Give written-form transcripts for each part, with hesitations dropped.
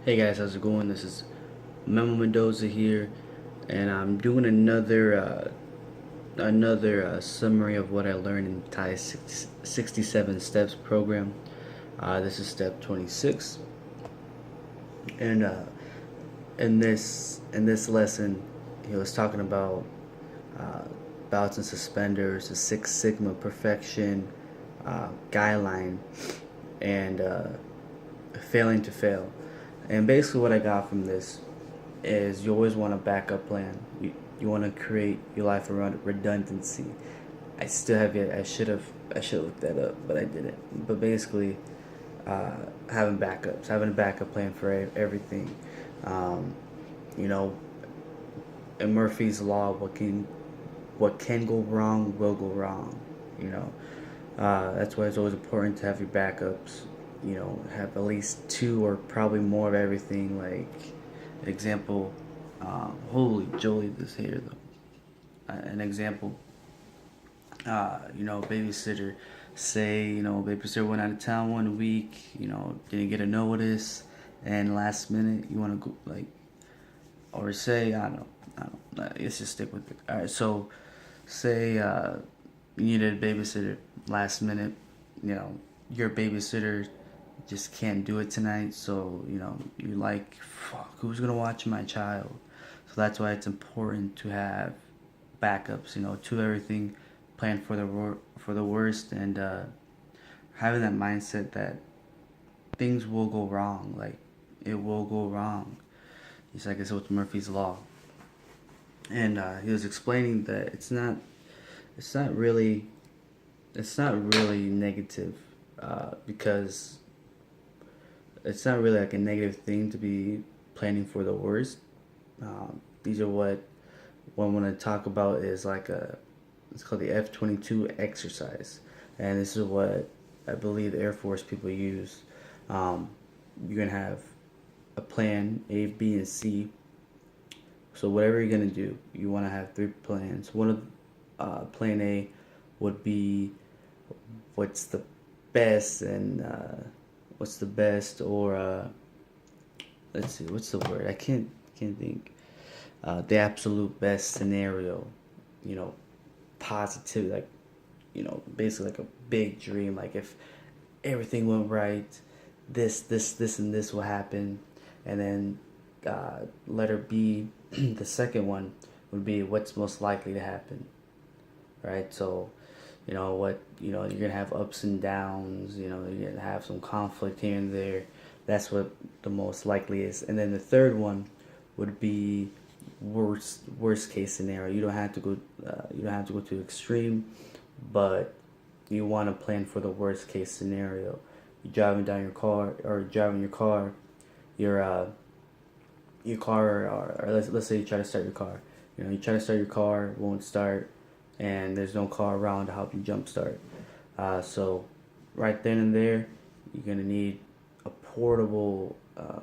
Hey guys, how's it going? This is Memo Mendoza here, and I'm doing another summary of what I learned in Ty's 67 Steps program. This is step 26, and in this lesson, he was talking about uh, belts and suspenders, the Six Sigma perfection guideline, and failing to fail. And basically, what I got from this is you always want a backup plan. You want to create your life around redundancy. I still have it. I should have looked that up, but I didn't. But basically, uh, having a backup plan for everything. Um, you know, in Murphy's law, what can go wrong will go wrong. You know, that's why it's always important to have your backups. Have at least two or probably more of everything. Like, an example, holy Jolie, this hair though. An example, babysitter. Say, babysitter went out of town one week. Didn't get a notice, and last minute you want to go like, or say I don't know. Let's just stick with it. All right, so say you needed a babysitter last minute. Your babysitter just can't do it tonight, so you're like, fuck, who's gonna watch my child? So that's why it's important to have backups, to everything, plan for the worst, and having that mindset that things will go wrong. Like, it will go wrong. It's like I said with Murphy's law, and he was explaining that it's not really it's not really negative, because it's not really like a negative thing to be planning for the worst. These are what I want to talk about is like it's called the F-22 exercise, and this is what I believe the Air Force people use. Um, you're gonna have a plan A, B, and C. So whatever you're gonna do, you want to have three plans. One of plan A would be what's the best and what's the best or let's see, what's the word? I can't think. The absolute best scenario, you know, positive, like, basically like a big dream. Like, if everything went right, this, and this will happen. And then letter B, the second one would be what's most likely to happen, right? So, you're gonna have ups and downs. You're gonna have some conflict here and there. That's what the most likely is. And then the third one would be worst case scenario. You don't have to go to extreme, but you want to plan for the worst case scenario. You're driving down your car or driving your car, your car, or let's say you try to start your car. You try to start your car, won't start, and there's no car around to help you jumpstart. So right then and there, you're gonna need a portable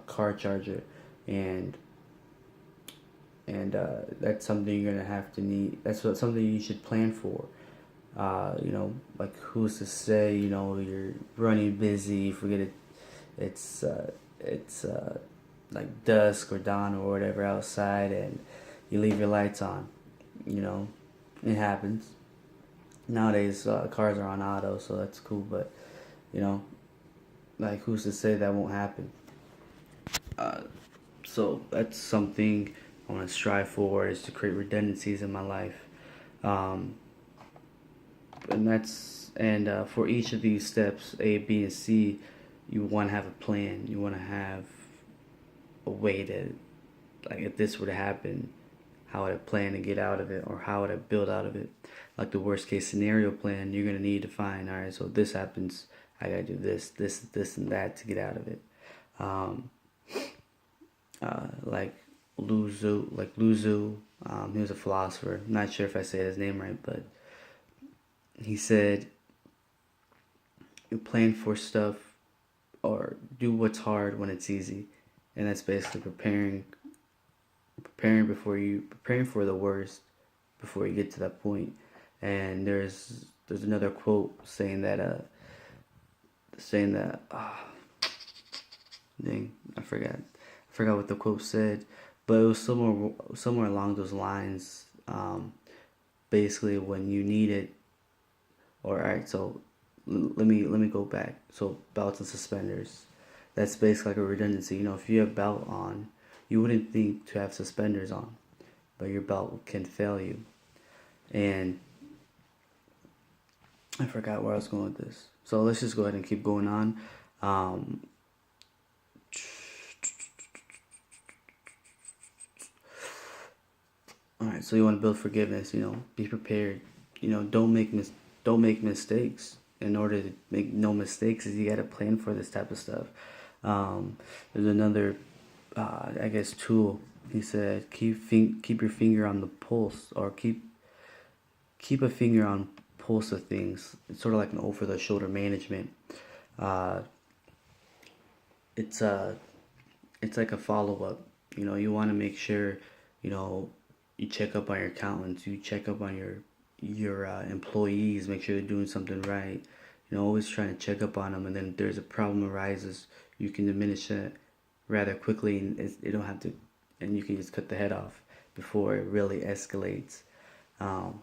car charger, and that's something you're gonna have to need. Something you should plan for. Like, who's to say, you're running busy, you forget it, it's like dusk or dawn or whatever outside, and you leave your lights on. You know, it happens. Nowadays, cars are on auto, so that's cool, but, you know, like, who's to say that won't happen? Uh, so that's something I want to strive for, is to create redundancies in my life. Um, and for each of these steps, A, B, and C, you want to have a plan. You want to have a way to, like, if this were to happen, how would I plan to get out of it, or how would I build out of it? Like the worst case scenario plan, you're gonna need to find, all right, so if this happens, I gotta do this, and that to get out of it. Um, like Luzu, he was a philosopher. I'm not sure if I say his name right, but he said, you plan for stuff, or do what's hard when it's easy, and that's basically preparing for the worst before you get to that point. And there's another quote saying that dang, I forgot. forgot what the quote said, but it was somewhere along those lines. Basically, when you need it, or all right, so let me go back. So belts and suspenders, that's basically like a redundancy. You know, if you have belt on, you wouldn't think to have suspenders on, but your belt can fail you. And I forgot where I was going with this. So let's just go ahead and keep going on. Um, all right, so you want to build forgiveness. You know, be prepared. You know, don't make mistakes. In order to make no mistakes, is you got to plan for this type of stuff. There's another, I guess, tool. He said, keep your finger on the pulse, or keep a finger on pulse of things. It's sort of like an over the shoulder management. Uh, it's a it's like a follow up. You know, you want to make sure, you know, you check up on your accountants, you check up on your employees, make sure they're doing something right. You know, always trying to check up on them, and then if there's a problem arises, you can diminish it rather quickly, and it don't have to, and you can just cut the head off before it really escalates. Um,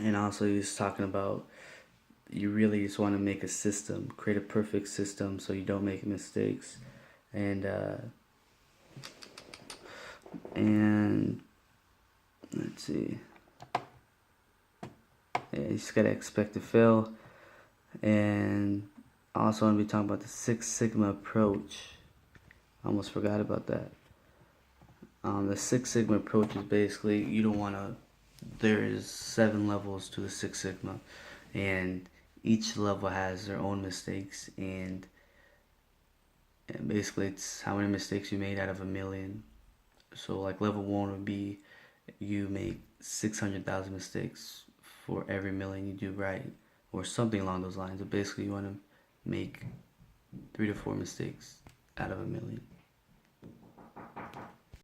and also, he's talking about you really just want to make a system, create a perfect system so you don't make mistakes, and and let's see, yeah, you just gotta expect to fail. And also, I'm gonna be talking about the Six Sigma approach. I almost forgot about that. The Six Sigma approach is basically you don't want to. There is 7 levels to the Six Sigma, and each level has their own mistakes, and basically it's how many mistakes you made out of a million. So like level 1 would be you make 600,000 mistakes for every million you do right, or something along those lines. But basically, you want to make 3 to 4 mistakes out of a million.